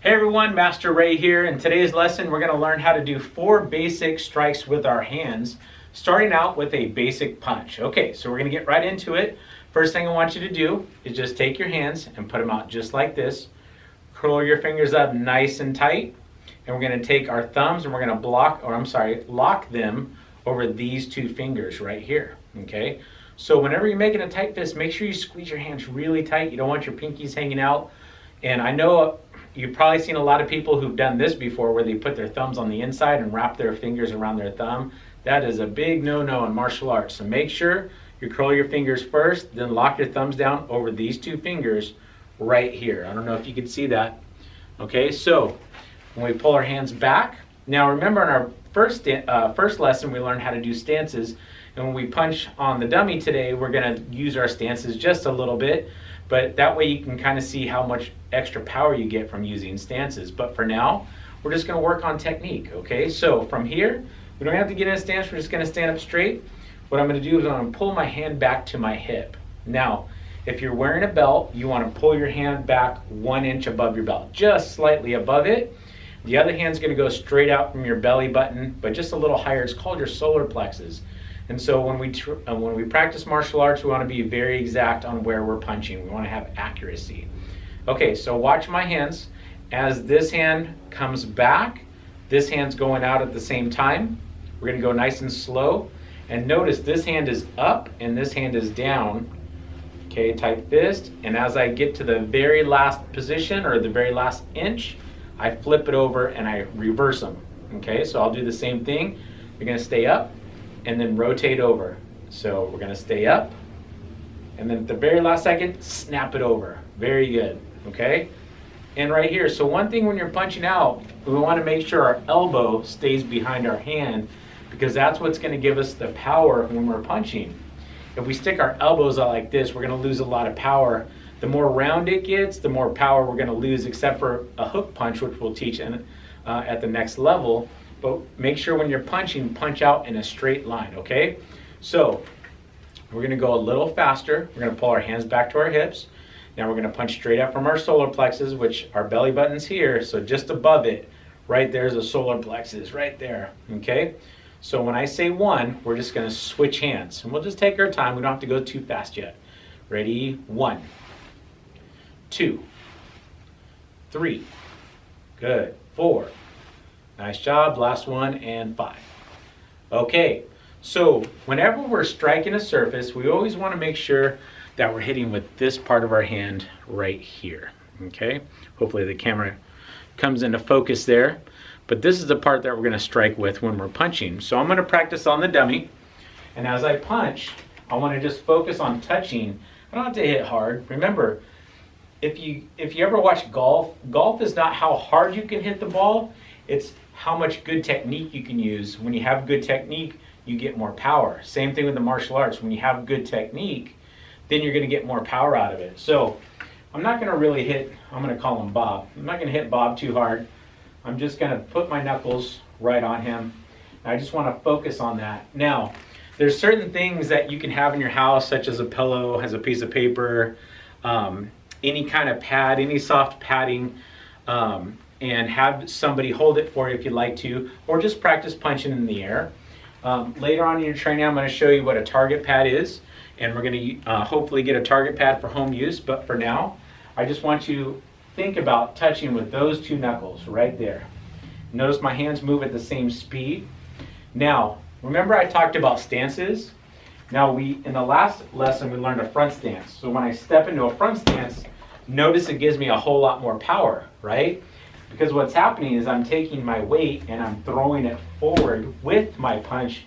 Hey everyone, Master Ray here. In today's lesson, we're going to learn how to do 4 basic strikes with our hands, starting out with a basic punch. Okay, so we're going to get right into it. First thing I want you to do is just take your hands and put them out just like this. Curl your fingers up nice and tight, and we're going to take our thumbs and we're going to lock them over these 2 fingers right here. Okay, so whenever you're making a tight fist, make sure you squeeze your hands really tight. You don't want your pinkies hanging out. And I know you've probably seen a lot of people who've done this before, where they put their thumbs on the inside and wrap their fingers around their thumb. That is a big no-no in martial arts. So make sure you curl your fingers first, then lock your thumbs down over these 2 fingers right here. I don't know if you can see that. Okay, so when we pull our hands back, now remember in our first lesson we learned how to do stances, and when we punch on the dummy today, we're going to use our stances just a little bit, but that way you can kind of see how much extra power you get from using stances. But for now, we're just going to work on technique. Okay, so from here, we don't have to get in a stance, we're just going to stand up straight. What I'm going to do is I'm going to pull my hand back to my hip. Now, if you're wearing a belt, you want to pull your hand back 1 inch above your belt, just slightly above it. The other hand's going to go straight out from your belly button, but just a little higher. It's called your solar plexus. And so when we practice martial arts, we want to be very exact on where we're punching. We want to have accuracy. Okay, so watch my hands. As this hand comes back, this hand's going out at the same time. We're going to go nice and slow. And notice this hand is up and this hand is down. Okay, tight fist. And as I get to the very last position, or the very last inch, I flip it over and I reverse them. Okay, so I'll do the same thing. You're going to stay up and then rotate over. So we're going to stay up, and then at the very last second, snap it over. Very good. Okay, and right here, so one thing when you're punching out, we want to make sure our elbow stays behind our hand, because that's what's going to give us the power when we're punching. If we stick our elbows out like this, we're going to lose a lot of power. The more round it gets, the more power we're going to lose, except for a hook punch, which we'll teach at the next level. But make sure when you're punching, punch out in a straight line. Okay, so we're going to go a little faster. We're going to pull our hands back to our hips. Now we're going to punch straight up from our solar plexus, which our belly button's here, so just above it, right there's a solar plexus right there. Okay, so when I say 1, we're just going to switch hands, and we'll just take our time. We don't have to go too fast yet. Ready? 1, 2, 3. Good. 4. Nice job. Last one, and 5. Okay, so whenever we're striking a surface, we always want to make sure that we're hitting with this part of our hand right here. Okay, hopefully the camera comes into focus there, but this is the part that we're going to strike with when we're punching. So I'm going to practice on the dummy, and as I punch, I want to just focus on touching. I don't have to hit hard. Remember, if you ever watch golf is not how hard you can hit the ball, it's how much good technique you can use. When you have good technique, you get more power. Same thing with the martial arts. When you have good technique, then you're going to get more power out of it. So I'm not going to really hit, I'm going to call him Bob. I'm not going to hit Bob too hard. I'm just going to put my knuckles right on him. I just want to focus on that. Now, there's certain things that you can have in your house, such as a pillow, as a piece of paper, any kind of pad, any soft padding, and have somebody hold it for you if you'd like to, or just practice punching in the air. Later on in your training, I'm going to show you what a target pad is, and we're going to hopefully get a target pad for home use. But for now, I just want you to think about touching with those 2 knuckles right there. Notice my hands move at the same speed. Now, remember I talked about stances? Now in the last lesson, we learned a front stance. So when I step into a front stance, notice it gives me a whole lot more power, right? Because what's happening is I'm taking my weight and I'm throwing it forward with my punch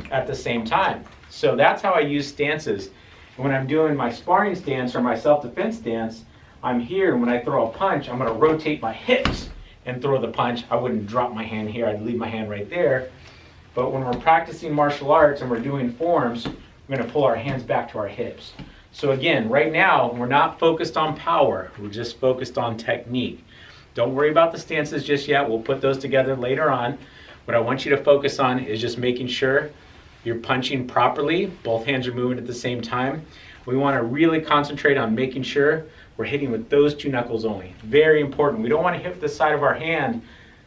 at the same time. So that's how I use stances. And when I'm doing my sparring stance or my self-defense stance, I'm here, and when I throw a punch, I'm going to rotate my hips and throw the punch. I wouldn't drop my hand here, I'd leave my hand right there. But when we're practicing martial arts and we're doing forms, we're going to pull our hands back to our hips. So again, right now, we're not focused on power, we're just focused on technique. Don't worry about the stances just yet. We'll put those together later on. What I want you to focus on is just making sure you're punching properly. Both hands are moving at the same time. We want to really concentrate on making sure we're we're hitting with those two knuckles only. Very important. We don't want to hit with the side of our hand,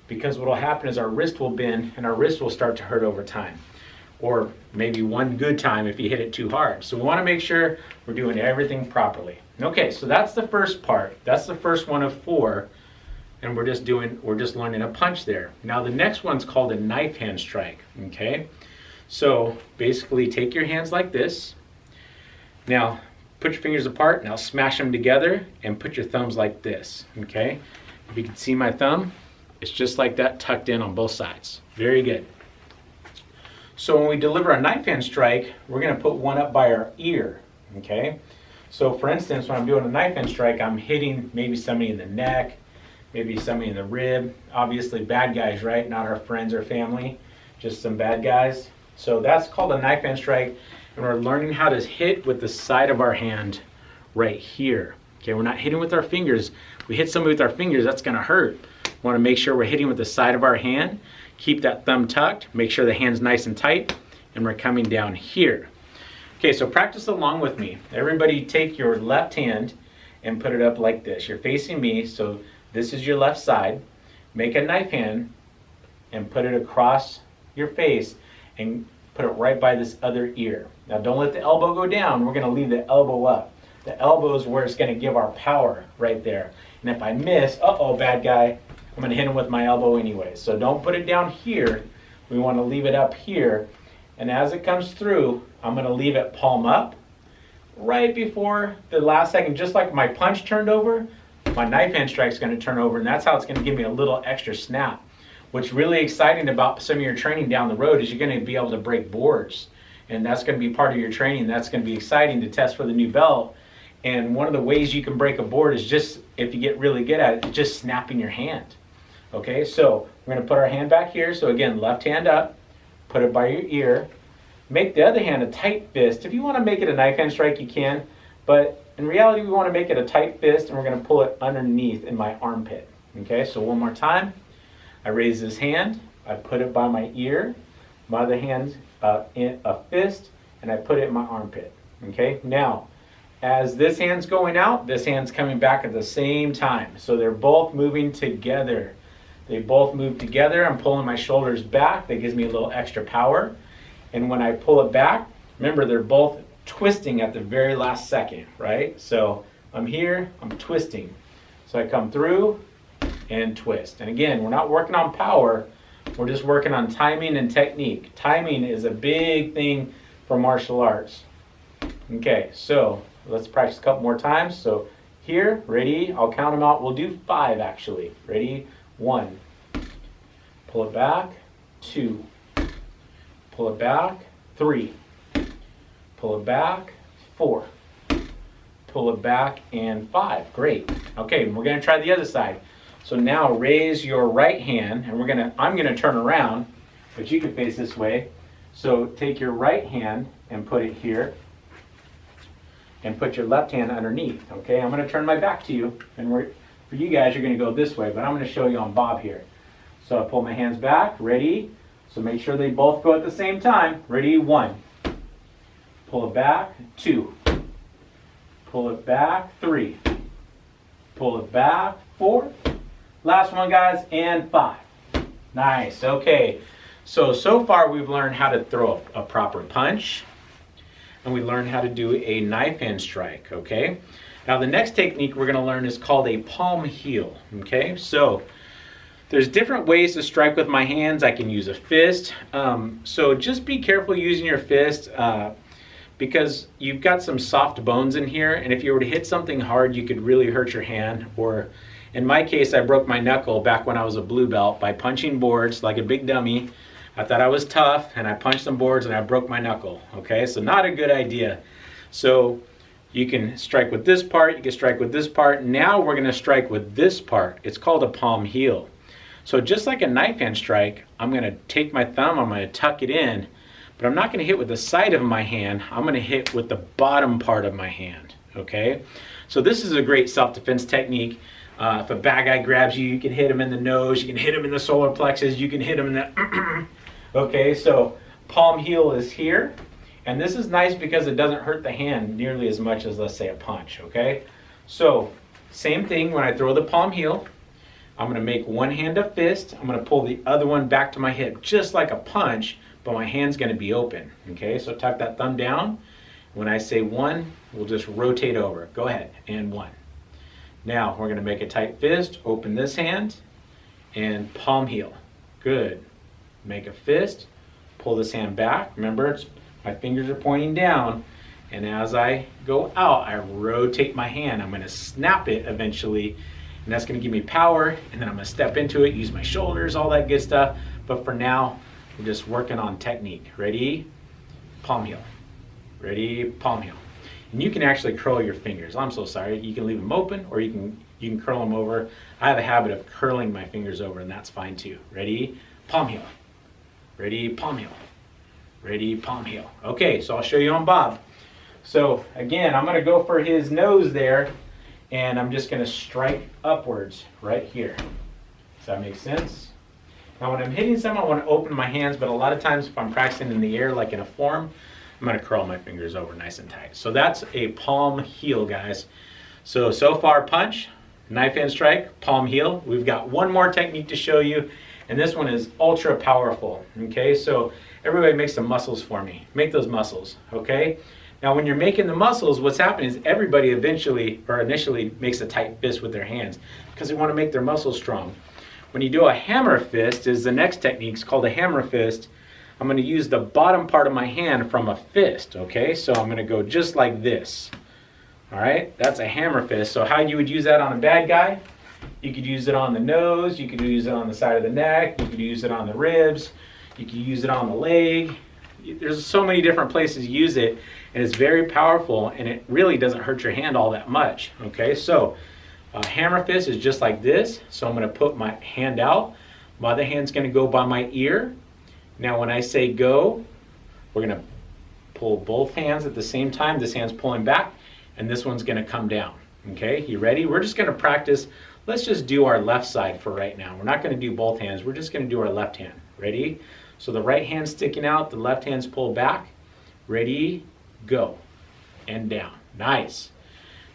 because what will happen is our wrist will bend and our wrist will start to hurt over time. Or maybe one good time if you hit it too hard. So we want to make sure we're doing everything properly. Okay, so that's the first part. That's the first one of 4. And we're just learning a punch there. Now the next one's called a knife hand strike, okay? So basically take your hands like this. Now put your fingers apart, now smash them together and put your thumbs like this, okay? If you can see my thumb, it's just like that, tucked in on both sides. Very good. So when we deliver a knife hand strike, we're gonna put one up by our ear, okay? So for instance, when I'm doing a knife hand strike, I'm hitting maybe somebody in the neck, maybe somebody in the rib. Obviously bad guys, right? Not our friends or family, just some bad guys. So that's called a knife hand strike, and we're learning how to hit with the side of our hand right here. Okay, we're not hitting with our fingers. We hit somebody with our fingers, that's gonna hurt. We wanna make sure we're hitting with the side of our hand, keep that thumb tucked, make sure the hand's nice and tight, and we're coming down here. Okay, so practice along with me. Everybody take your left hand and put it up like this. You're facing me, so this is your left side. Make a knife hand and put it across your face and put it right by this other ear. Now don't let the elbow go down. We're gonna leave the elbow up. The elbow is where it's gonna give our power right there. And if I miss, uh-oh, bad guy, I'm gonna hit him with my elbow anyway. So don't put it down here. We wanna leave it up here. And as it comes through, I'm gonna leave it palm up right before the last second. Just like my punch turned over, my knife hand strike is going to turn over, and that's how it's going to give me a little extra snap. What's really exciting about some of your training down the road is you're going to be able to break boards, and that's going to be part of your training. That's going to be exciting to test for the new belt. And one of the ways you can break a board is just, if you get really good at it, just snapping your hand. Okay, so we're going to put our hand back here. So again, left hand up, put it by your ear. Make the other hand a tight fist. If you want to make it a knife hand strike, you can, but in reality, we want to make it a tight fist, and we're going to pull it underneath in my armpit. Okay, so one more time. I raise this hand, I put it by my ear, my other hand in a fist, and I put it in my armpit. Okay, now, as this hand's going out, this hand's coming back at the same time. So they're both moving together. They both move together. I'm pulling my shoulders back. That gives me a little extra power. And when I pull it back, remember, they're both twisting at the very last second, right? So I'm here, I'm twisting. So I come through and twist. And again, we're not working on power, we're just working on timing and technique. Timing is a big thing for martial arts. Okay, so let's practice a couple more times. So here, ready, I'll count them out. We'll do 5 actually. Ready, 1. Pull it back, 2. Pull it back, 3. Pull it back, 4. Pull it back, and 5. Great. Okay, we're going to try the other side. So now raise your right hand, and I'm going to turn around, but you can face this way. So take your right hand and put it here, and put your left hand underneath. Okay, I'm going to turn my back to you, and for you guys, you're going to go this way, but I'm going to show you on Bob here. So I pull my hands back, ready? So make sure they both go at the same time. Ready, 1. Pull it back, 2. Pull it back, 3. Pull it back, 4. Last one, guys, and 5. Nice, okay. So far we've learned how to throw a proper punch, and we learned how to do a knife hand strike, okay? Now the next technique we're gonna learn is called a palm heel, okay? So there's different ways to strike with my hands. I can use a fist. So just be careful using your fist because you've got some soft bones in here, and if you were to hit something hard, you could really hurt your hand. Or in my case, I broke my knuckle back when I was a blue belt by punching boards like a big dummy. I thought I was tough, and I punched some boards and I broke my knuckle, okay? So not a good idea. So you can strike with this part, you can strike with this part. Now we're gonna strike with this part. It's called a palm heel. So just like a knife hand strike, I'm gonna take my thumb, I'm gonna tuck it in, but I'm not gonna hit with the side of my hand, I'm gonna hit with the bottom part of my hand, okay? So this is a great self-defense technique. If a bad guy grabs you, you can hit him in the nose, you can hit him in the solar plexus, you can hit him in the, okay, so palm heel is here. And this is nice because it doesn't hurt the hand nearly as much as, let's say, a punch, okay? So Same thing when I throw the palm heel. I'm going to make one hand a fist. I'm going to pull the other one back to my hip, just like a punch, but my hand's going to be open. Okay, so tuck that thumb down. When I say one, we'll just rotate over. Go ahead, and one. Now we're going to make a tight fist, open this hand, and palm heel. Good. Make a fist, pull this hand back. Remember, my fingers are pointing down, and as I go out, I rotate my hand. I'm going to snap it eventually, and that's going to give me power, and then I'm going to step into it, use my shoulders, all that good stuff. But for now, we're just working on technique. Ready? Palm heel. Ready? Palm heel. And you can actually curl your fingers. I'm so sorry. You can leave them open, or you can curl them over. I have a habit of curling my fingers over, and that's fine too. Ready? Palm heel. Ready? Palm heel. Ready? Palm heel. Okay, so I'll show you on Bob. So again, I'm going to go for his nose there, and I'm just going to strike upwards right here. Does that make sense? Now when I'm hitting someone, I want to open my hands, but a lot of times if I'm practicing in the air, like in a form, I'm going to curl my fingers over nice and tight. So that's a palm heel, guys. So far, punch, knife hand strike, palm heel. We've got one more technique to show you, and this one is ultra powerful. Okay, so everybody make some muscles for me. Make those muscles, okay? Now when you're making the muscles, what's happening is everybody eventually or initially makes a tight fist with their hands because they want to make their muscles strong. When you do a hammer fist, is the next technique. It's called a hammer fist. I'm going to use the bottom part of my hand from a fist, okay? So I'm going to go just like this. All right, that's a hammer fist. So how you would use that on a bad guy? You could use it on the nose, you could use it on the side of the neck, you could use it on the ribs, you could use it on the leg. There's so many different places you use it, and it's very powerful, and it really doesn't hurt your hand all that much, okay? So a hammer fist is just like this. So I'm going to put my hand out. My other hand's going to go by my ear. Now when I say go, we're going to pull both hands at the same time. This hand's pulling back, and this one's going to come down. Okay, you ready? We're just going to practice. Let's just do our left side for right now. We're not going to do both hands. We're just going to do our left hand. Ready? So the right hand's sticking out, the left hand's pulled back. Ready? Go. And down. Nice.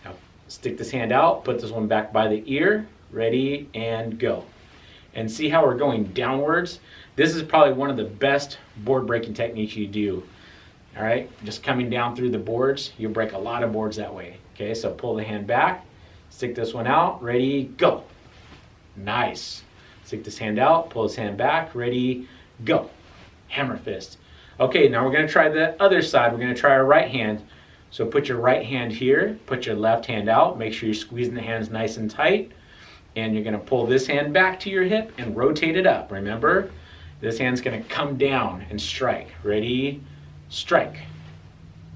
Now stick this hand out, put this one back by the ear. Ready? And go. And see how we're going downwards? This is probably one of the best board breaking techniques you do. All right, just coming down through the boards, you'll break a lot of boards that way. Okay, so pull the hand back, stick this one out, ready, go. Nice. Stick this hand out, pull this hand back, ready, go. Hammer fist. Okay, now we're going to try the other side. We're going to try our right hand. So put your right hand here, put your left hand out, make sure you're squeezing the hands nice and tight, and you're going to pull this hand back to your hip and rotate it up. Remember, this hand's going to come down and strike. Ready, strike.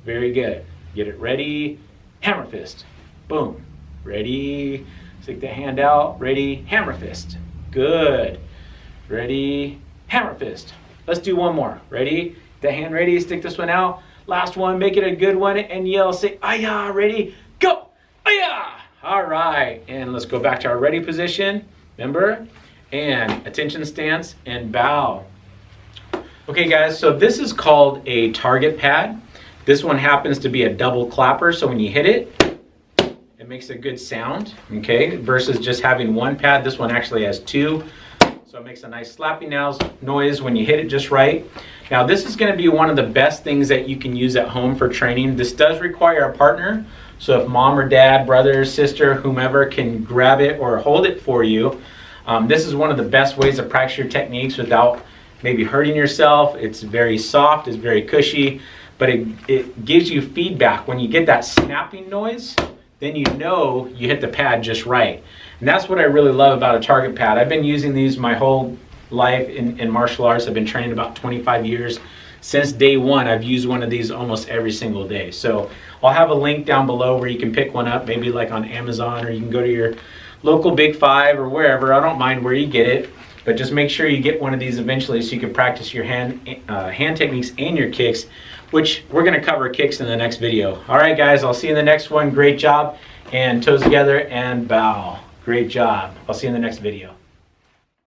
Very good. Get it ready, hammer fist. Boom. Ready, stick the hand out, ready, hammer fist. Good. Ready, hammer fist. Let's do one more. Ready, the hand ready, stick this one out. Last one, make it a good one and yell, say, "Aya," ready, go, "Aya." All right, and let's go back to our ready position. Remember, and attention stance and bow. Okay guys, so this is called a target pad. This one happens to be a double clapper, so when you hit it, it makes a good sound, okay? Versus just having one pad, this one actually has two. So it makes a nice slapping noise when you hit it just right. Now this is gonna be one of the best things that you can use at home for training. This does require a partner. So if mom or dad, brother, sister, whomever can grab it or hold it for you, this is one of the best ways to practice your techniques without maybe hurting yourself. It's very soft, it's very cushy, but it gives you feedback. When you get that snapping noise, then you know you hit the pad just right. And that's what I really love about a target pad. I've been using these my whole life in martial arts. I've been training about 25 years. Since day one, I've used one of these almost every single day. So I'll have a link down below where you can pick one up, maybe like on Amazon, or you can go to your local Big Five or wherever. I don't mind where you get it, but just make sure you get one of these eventually so you can practice your hand techniques and your kicks, which we're gonna cover kicks in the next video. All right guys, I'll see you in the next one. Great job, and toes together and bow. Great job. I'll see you in the next video.